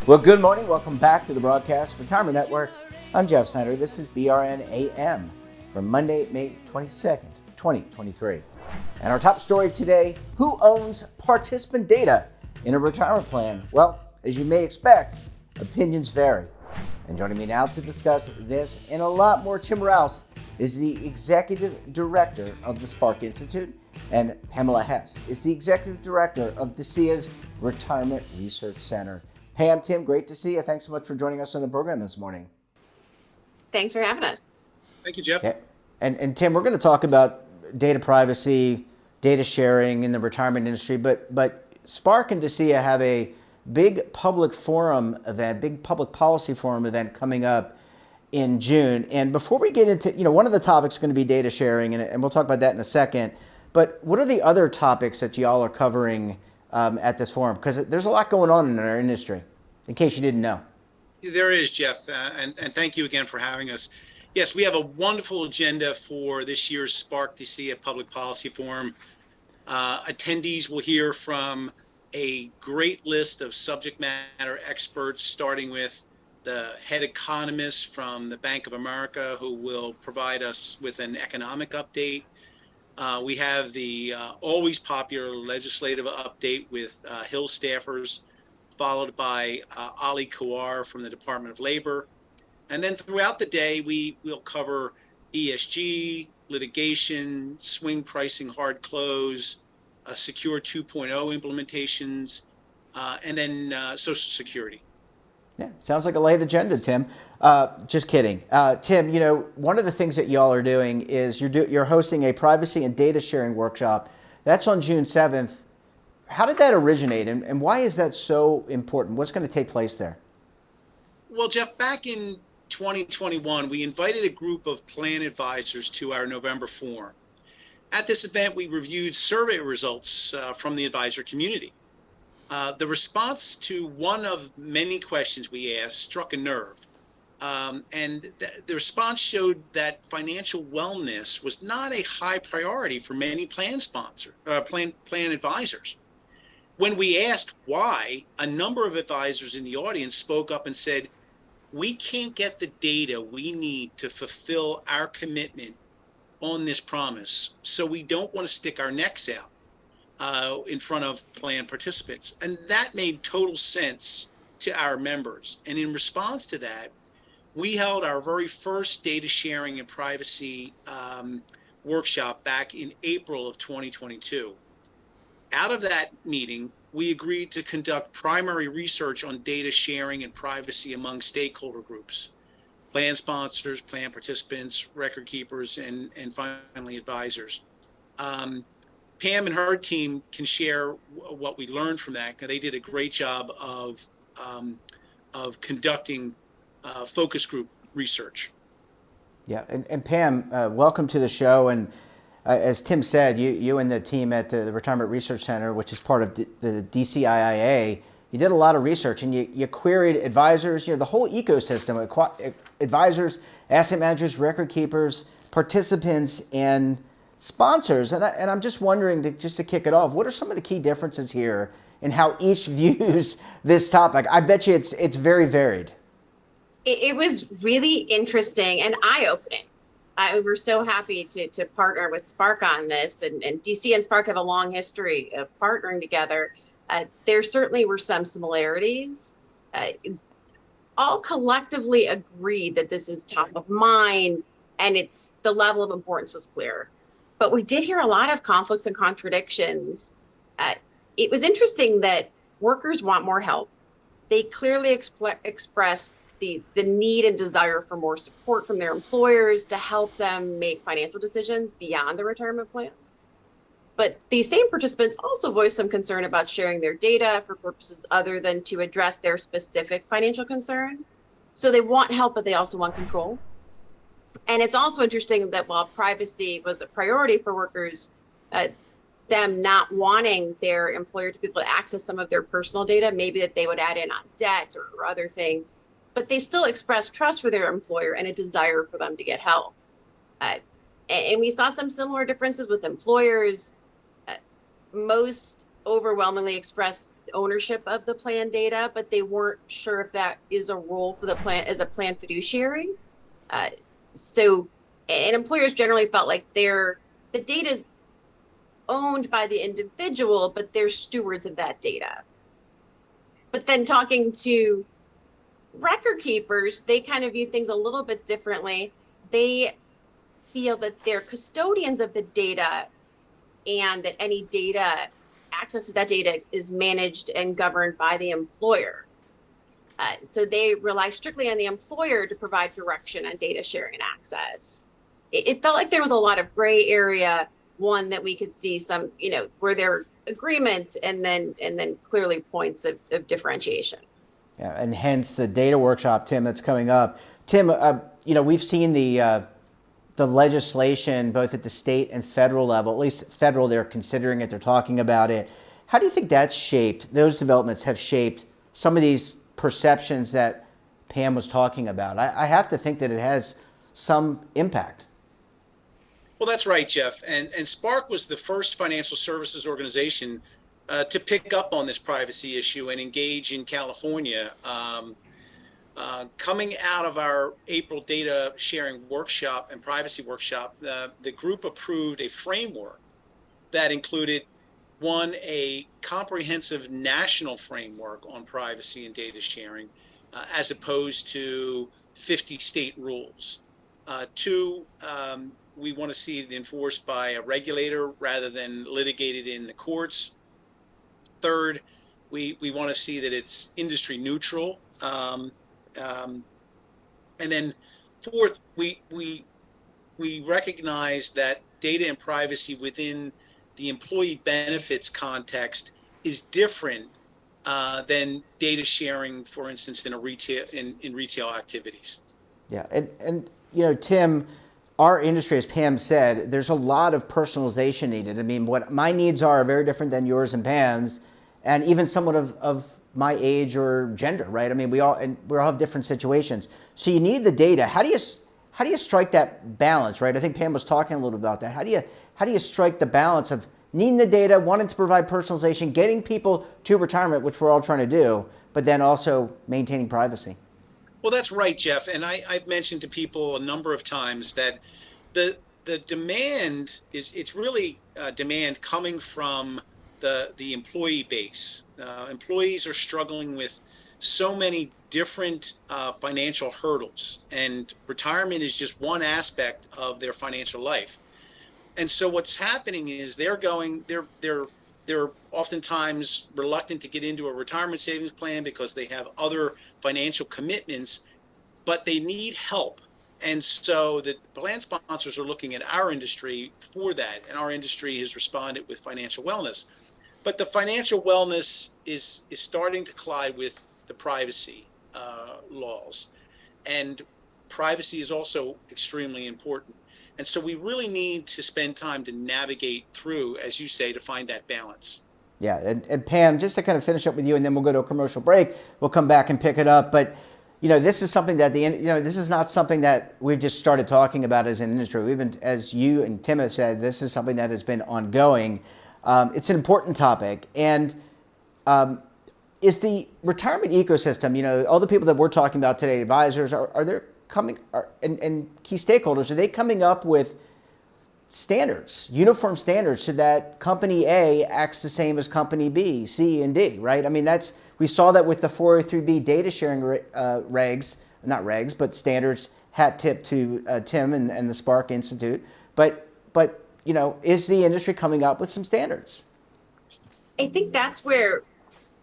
Well, good morning. Welcome back to the Broadcast Retirement Network. I'm Jeff Snyder. This is BRN AM for Monday, May 22nd, 2023. And our top story today, who owns participant data in a retirement plan? Well, as you may expect, opinions vary. And joining me now to discuss this and a lot more, Tim Rouse is the Executive Director of the Spark Institute, and Pamela Hess is the Executive Director of DCIA's Retirement Research Center. Pam, Tim, great to see you. Thanks so much for joining us on the program this morning. Thanks for having us. Thank you, Jeff. Okay. And Tim, we're going to talk about data privacy, data sharing in the retirement industry, but Spark and DCIA have a big public forum event, big public policy forum event coming up in June. And before we get into, one of the topics is going to be data sharing, and we'll talk about that in a second. But what are the other topics that y'all are covering at this forum? Because there's a lot going on in our industry, in case you didn't know. There is, Jeff, and thank you again for having us. Yes, we have a wonderful agenda for this year's Spark DCIA Public Policy Forum. Attendees will hear from a great list of subject matter experts, starting with the head economist from the Bank of America, who will provide us with an economic update. We have the always popular legislative update with Hill staffers, followed by Ali Kouar from the Department of Labor. And then throughout the day, we will cover ESG, litigation, swing pricing, hard close, Secure 2.0 implementations, and then Social Security. Yeah, sounds like a light agenda, Tim. Just kidding. Tim, one of the things that y'all are doing is you're hosting a privacy and data sharing workshop. That's on June 7th. How did that originate, and why is that so important? What's going to take place there? Well, Jeff, back in 2021, we invited a group of plan advisors to our November forum. At this event, we reviewed survey results from the advisor community. The response to one of many questions we asked struck a nerve. And the response showed that financial wellness was not a high priority for many plan advisors. When we asked why, a number of advisors in the audience spoke up and said, "We can't get the data we need to fulfill our commitment on this promise, so we don't want to stick our necks out in front of plan participants." And that made total sense to our members. And in response to that, we held our very first data sharing and privacy workshop back in April of 2022. Out of that meeting, we agreed to conduct primary research on data sharing and privacy among stakeholder groups, plan sponsors, plan participants, record keepers, and finally advisors. Pam and her team can share what we learned from that. They did a great job of conducting focus group research. Yeah, and Pam, welcome to the show. And as Tim said, you and the team at the Retirement Research Center, which is part of the DCIA, you did a lot of research, and you queried advisors, the whole ecosystem, advisors, asset managers, record keepers, participants, and sponsors. And I'm just wondering, just to kick it off, what are some of the key differences here in how each views this topic? I bet you it's very varied. It was really interesting and eye-opening. We were so happy to partner with Spark on this, and DC and Spark have a long history of partnering together. There certainly were some similarities. All collectively agreed that this is top of mind, and the level of importance was clear. But we did hear a lot of conflicts and contradictions. It was interesting that workers want more help. They clearly expressed the need and desire for more support from their employers to help them make financial decisions beyond the retirement plan. But these same participants also voiced some concern about sharing their data for purposes other than to address their specific financial concern. So they want help, but they also want control. And it's also interesting that while privacy was a priority for workers, them not wanting their employer to be able to access some of their personal data, maybe that they would add in on debt or other things, but they still express trust for their employer and a desire for them to get help. And we saw some similar differences with employers. Most overwhelmingly expressed ownership of the plan data, but they weren't sure if that is a role for the plan as a plan fiduciary. And employers generally felt like the data is owned by the individual, but they're stewards of that data. But then talking to record keepers, they kind of view things a little bit differently. They feel that they're custodians of the data and that any data, access to that data is managed and governed by the employer. So they rely strictly on the employer to provide direction on data sharing and access. It felt like there was a lot of gray area, one that we could see some, where there are agreements and then clearly points of differentiation. Yeah, and hence the data workshop, Tim, that's coming up. Tim, we've seen the legislation both at the state and federal level, at least federal, they're considering it, they're talking about it. How do you think those developments have shaped some of these perceptions that Pam was talking about? I have to think that it has some impact. Well, that's right, Jeff. And Spark was the first financial services organization to pick up on this privacy issue and engage in California. Coming out of our April data sharing workshop and privacy workshop, the group approved a framework that included, one, a comprehensive national framework on privacy and data sharing, as opposed to 50 state rules. Two, we want to see it enforced by a regulator rather than litigated in the courts. Third, we want to see that it's industry neutral. And then fourth, we recognize that data and privacy within the employee benefits context is different than data sharing, for instance, in retail activities. Yeah, and Tim, our industry, as Pam said, there's a lot of personalization needed. I mean, what my needs are very different than yours and Pam's, and even someone of my age or gender, right? I mean, we all have different situations. So you need the data. How do you strike that balance, right? I think Pam was talking a little about that. How do you strike the balance of needing the data, wanting to provide personalization, getting people to retirement, which we're all trying to do, but then also maintaining privacy? Well, that's right, Jeff. And I've mentioned to people a number of times that the demand it's really demand coming from the employee base. Employees are struggling with so many different financial hurdles, and retirement is just one aspect of their financial life. And so what's happening is they're oftentimes reluctant to get into a retirement savings plan because they have other financial commitments, but they need help. And so the plan sponsors are looking at our industry for that, and our industry has responded with financial wellness. But the financial wellness is starting to collide with the privacy laws, and privacy is also extremely important. And so we really need to spend time to navigate through, as you say, to find that balance. Yeah, and Pam, just to kind of finish up with you, and then we'll go to a commercial break. We'll come back and pick it up. But this is something that this is not something that we've just started talking about as an industry. We've been, as you and Tim have said, this is something that has been ongoing. It's an important topic, and is the retirement ecosystem, all the people that we're talking about today, advisors, are there coming, and key stakeholders, are they coming up with standards, uniform standards, so that company A acts the same as company B, C, and D, right? I mean, we saw that with the 403B data sharing but standards. Hat tip to Tim and the Spark Institute. But is the industry coming up with some standards? I think that's where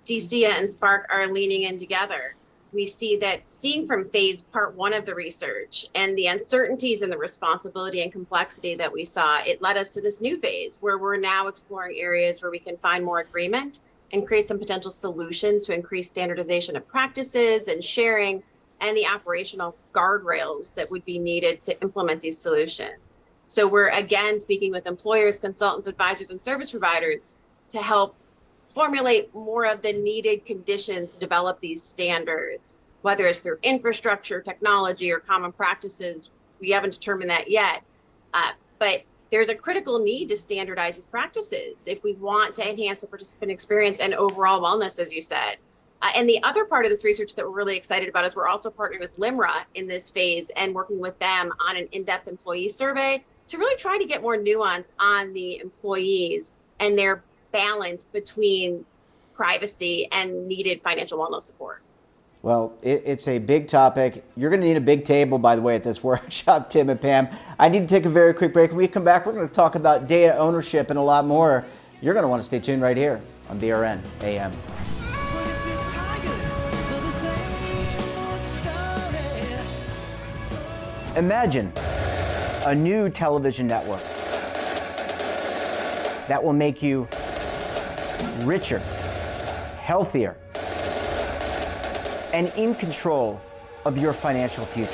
DCA and Spark are leaning in together. We see that, seeing from phase part one of the research and the uncertainties and the responsibility and complexity that we saw, it led us to this new phase where we're now exploring areas where we can find more agreement and create some potential solutions to increase standardization of practices and sharing, and the operational guardrails that would be needed to implement these solutions. So we're again speaking with employers, consultants, advisors, and service providers to help formulate more of the needed conditions to develop these standards, whether it's through infrastructure, technology, or common practices. We haven't determined that yet, but there's a critical need to standardize these practices if we want to enhance the participant experience and overall wellness, as you said. And the other part of this research that we're really excited about is we're also partnering with LIMRA in this phase and working with them on an in-depth employee survey to really try to get more nuance on the employees and their balance between privacy and needed financial wellness support. Well, it's a big topic. You're going to need a big table, by the way, at this workshop, Tim and Pam. I need to take a very quick break. When we come back, we're going to talk about data ownership and a lot more. You're going to want to stay tuned right here on BRN AM. Imagine a new television network that will make you richer, healthier, and in control of your financial future.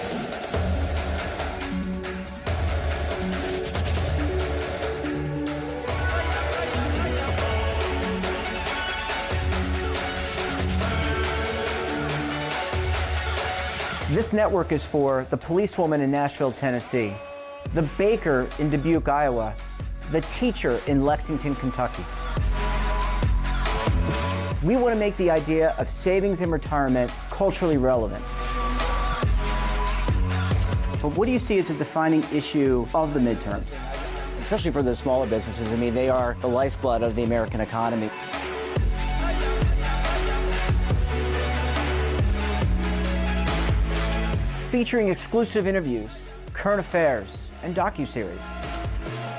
This network is for the policewoman in Nashville, Tennessee, the baker in Dubuque, Iowa, the teacher in Lexington, Kentucky. We want to make the idea of savings and retirement culturally relevant. But what do you see as a defining issue of the midterms, especially for the smaller businesses? I mean, they are the lifeblood of the American economy. Featuring exclusive interviews, current affairs, and docuseries.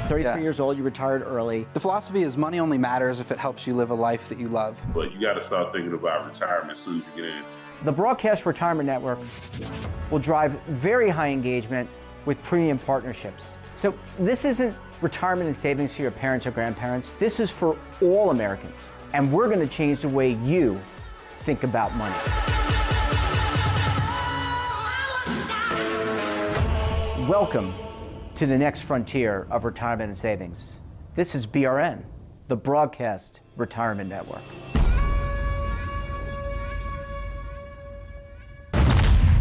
33 years old, you retired early. The philosophy is money only matters if it helps you live a life that you love. But you got to start thinking about retirement as soon as you get in. The Broadcast Retirement Network will drive very high engagement with premium partnerships. So this isn't retirement and savings for your parents or grandparents. This is for all Americans. And we're going to change the way you think about money. Welcome to the next frontier of retirement and savings. This is BRN, the Broadcast Retirement Network.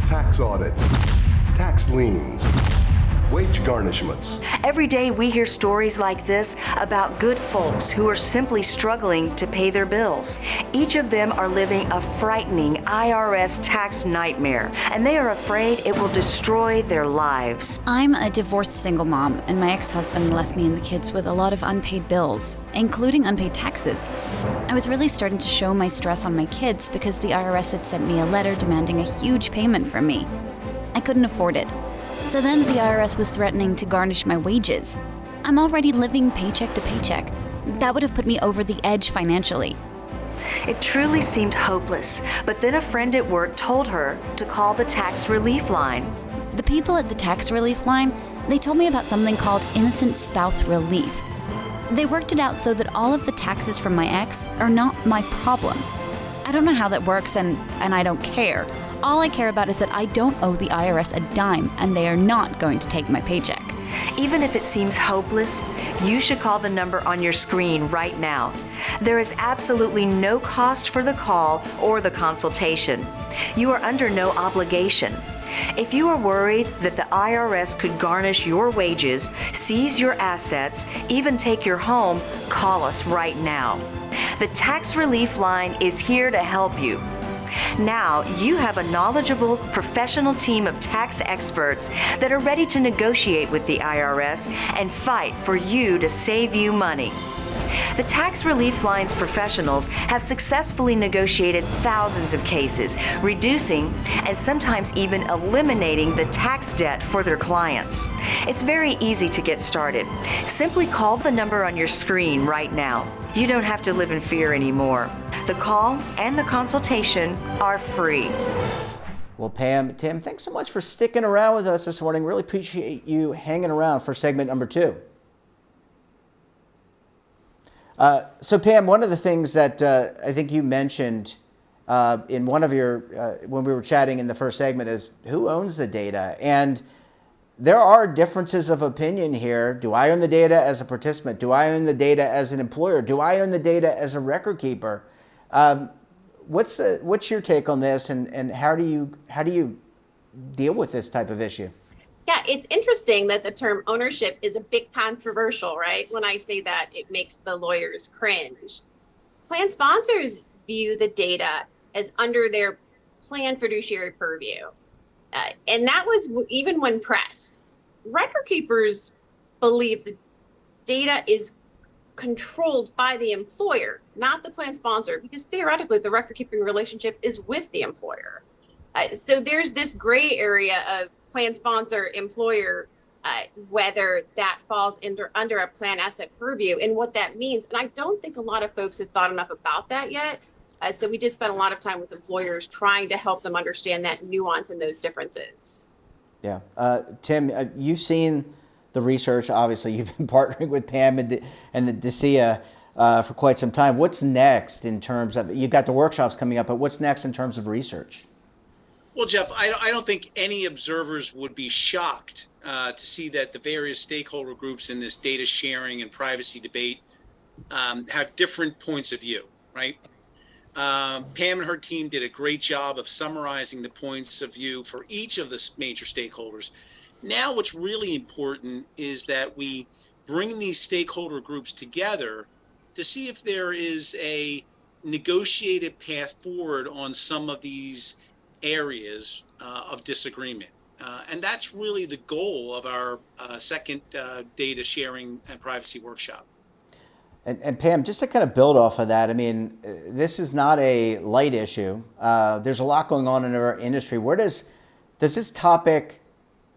Tax audits, tax liens, wage garnishments. Every day we hear stories like this about good folks who are simply struggling to pay their bills. Each of them are living a frightening IRS tax nightmare, and they are afraid it will destroy their lives. I'm a divorced single mom, and my ex-husband left me and the kids with a lot of unpaid bills, including unpaid taxes. I was really starting to show my stress on my kids because the IRS had sent me a letter demanding a huge payment from me. I couldn't afford it. So then the IRS was threatening to garnish my wages. I'm already living paycheck to paycheck. That would have put me over the edge financially. It truly seemed hopeless, but then a friend at work told her to call the tax relief line. The people at the tax relief line, they told me about something called innocent spouse relief. They worked it out so that all of the taxes from my ex are not my problem. I don't know how that works, and I don't care. All I care about is that I don't owe the IRS a dime, and they are not going to take my paycheck. Even if it seems hopeless, you should call the number on your screen right now. There is absolutely no cost for the call or the consultation. You are under no obligation. If you are worried that the IRS could garnish your wages, seize your assets, even take your home, call us right now. The Tax Relief Line is here to help you. Now you have a knowledgeable, professional team of tax experts that are ready to negotiate with the IRS and fight for you to save you money. The Tax Relief Line's professionals have successfully negotiated thousands of cases, reducing and sometimes even eliminating the tax debt for their clients. It's very easy to get started. Simply call the number on your screen right now. You don't have to live in fear anymore. The call and the consultation are free. Well, Pam, Tim, thanks so much for sticking around with us this morning. Really appreciate you hanging around for segment number 2. So, Pam, one of the things that I think you mentioned in one of your, when we were chatting in the first segment is who owns the data? And there are differences of opinion here. Do I own the data as a participant? Do I own the data as an employer? Do I own the data as a record keeper? What's your take on this, and how do you deal with this type of issue? Yeah, it's interesting that the term ownership is a bit controversial, right? When I say that, it makes the lawyers cringe. Plan sponsors view the data as under their plan fiduciary purview. And that was even when pressed. Record keepers believe the data is controlled by the employer, not the plan sponsor, because theoretically the record keeping relationship is with the employer. So there's this gray area of plan sponsor employer, whether that falls under a plan asset purview and what that means. And I don't think a lot of folks have thought enough about that yet. So we did spend a lot of time with employers trying to help them understand that nuance and those differences. Yeah. Tim, you've seen the research. Obviously, you've been partnering with Pam and the DECIA for quite some time. What's next in terms of, you've got the workshops coming up, but what's next in terms of research? Well, Jeff, I don't think any observers would be shocked to see that the various stakeholder groups in this data sharing and privacy debate have different points of view, right? Pam and her team did a great job of summarizing the points of view for each of the major stakeholders. Now, what's really important is that we bring these stakeholder groups together to see if there is a negotiated path forward on some of these areas of disagreement. And that's really the goal of our second data sharing and privacy workshop. And Pam, just to kind of build off of that, I mean, this is not a light issue. There's a lot going on in our industry. Where does this topic,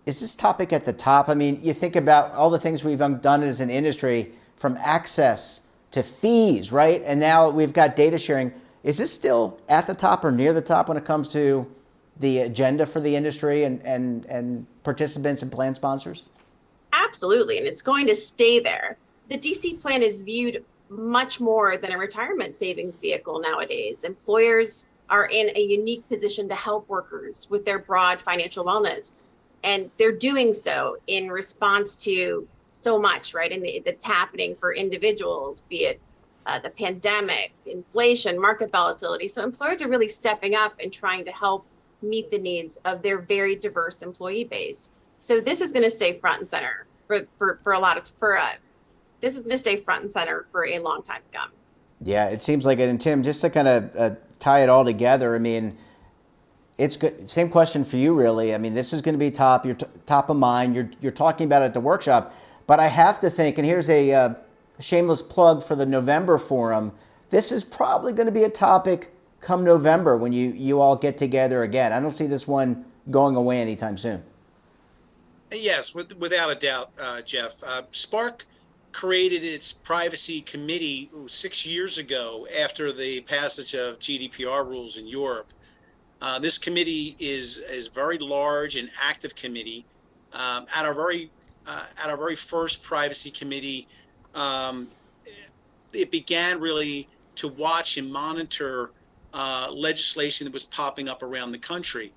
is this topic at the top? I mean, you think about all the things we've done as an industry, from access to fees, right? And now we've got data sharing. Is this still at the top or near the top when it comes to the agenda for the industry and participants and plan sponsors? Absolutely, and it's going to stay there. The DC plan is viewed much more than a retirement savings vehicle nowadays. Employers are in a unique position to help workers with their broad financial wellness. And they're doing so in response to so much, right? And that's happening for individuals, be it the pandemic, inflation, market volatility. So employers are really stepping up and trying to help meet the needs of their very diverse employee base. So this is going to stay front and center this is going to stay front and center for a long time to come. Yeah, it seems like it. And Tim, just to kind of tie it all together, I mean, it's good. Same question for you, really. I mean, this is going to be top of mind. You're talking about it at the workshop, but I have to think, and here's a shameless plug for the November forum. This is probably going to be a topic come November when you all get together again. I don't see this one going away anytime soon. Yes, without a doubt, Jeff. Spark created its privacy committee 6 years ago after the passage of GDPR rules in Europe. This committee is very large and active committee. At our very first privacy committee, it began really to watch and monitor legislation that was popping up around the country.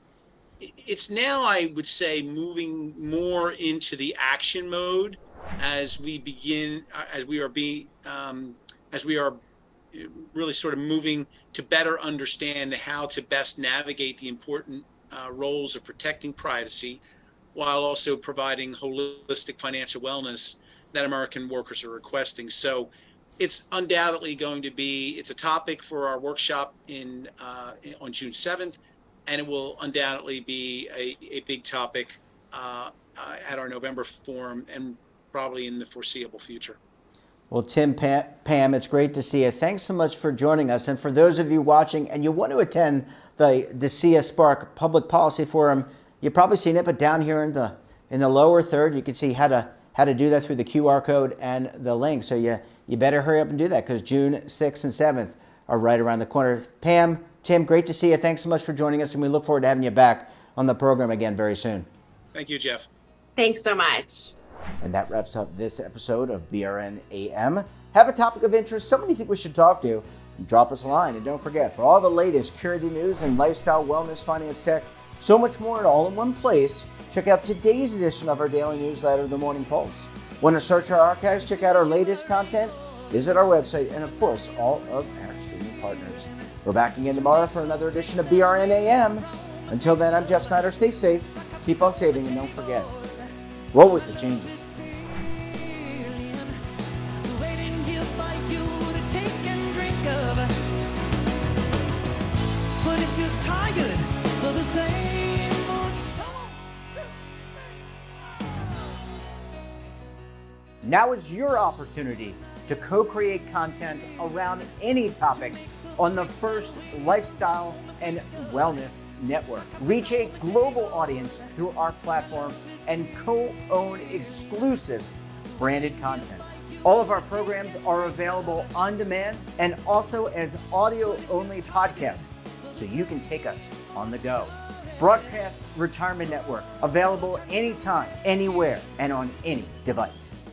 It's now, I would say, moving more into the action mode as we are really sort of moving to better understand how to best navigate the important roles of protecting privacy while also providing holistic financial wellness that American workers are requesting. So it's undoubtedly going to be, it's a topic for our workshop on June 7th, and it will undoubtedly be a big topic at our November forum and probably in the foreseeable future. Well, Tim, Pam, it's great to see you. Thanks so much for joining us. And for those of you watching and you want to attend the DECIA Spark Public Policy Forum, you've probably seen it, but down here in the lower third, you can see how to do that through the QR code and the link. So you better hurry up and do that, because June 6th and 7th are right around the corner. Pam, Tim, great to see you. Thanks so much for joining us, and we look forward to having you back on the program again very soon. Thank you, Jeff. Thanks so much. And that wraps up this episode of BRN AM. Have a topic of interest, someone you think we should talk to, drop us a line. And don't forget, for all the latest curated news and lifestyle, wellness, finance, tech, so much more all in one place, Check out today's edition of our daily newsletter, The Morning Pulse. Want to search our archives, check out our latest content, visit our website, and of course, all of our streaming partners. We're back again tomorrow for another edition of BRN AM. Until then, I'm Jeff Snyder. Stay safe, keep on saving, and don't forget, roll with the changes. Now is your opportunity to co-create content around any topic on the First Lifestyle and Wellness Network. Reach a global audience through our platform and co-own exclusive branded content. All of our programs are available on demand and also as audio-only podcasts, so you can take us on the go. Broadcast Retirement Network, available anytime, anywhere, and on any device.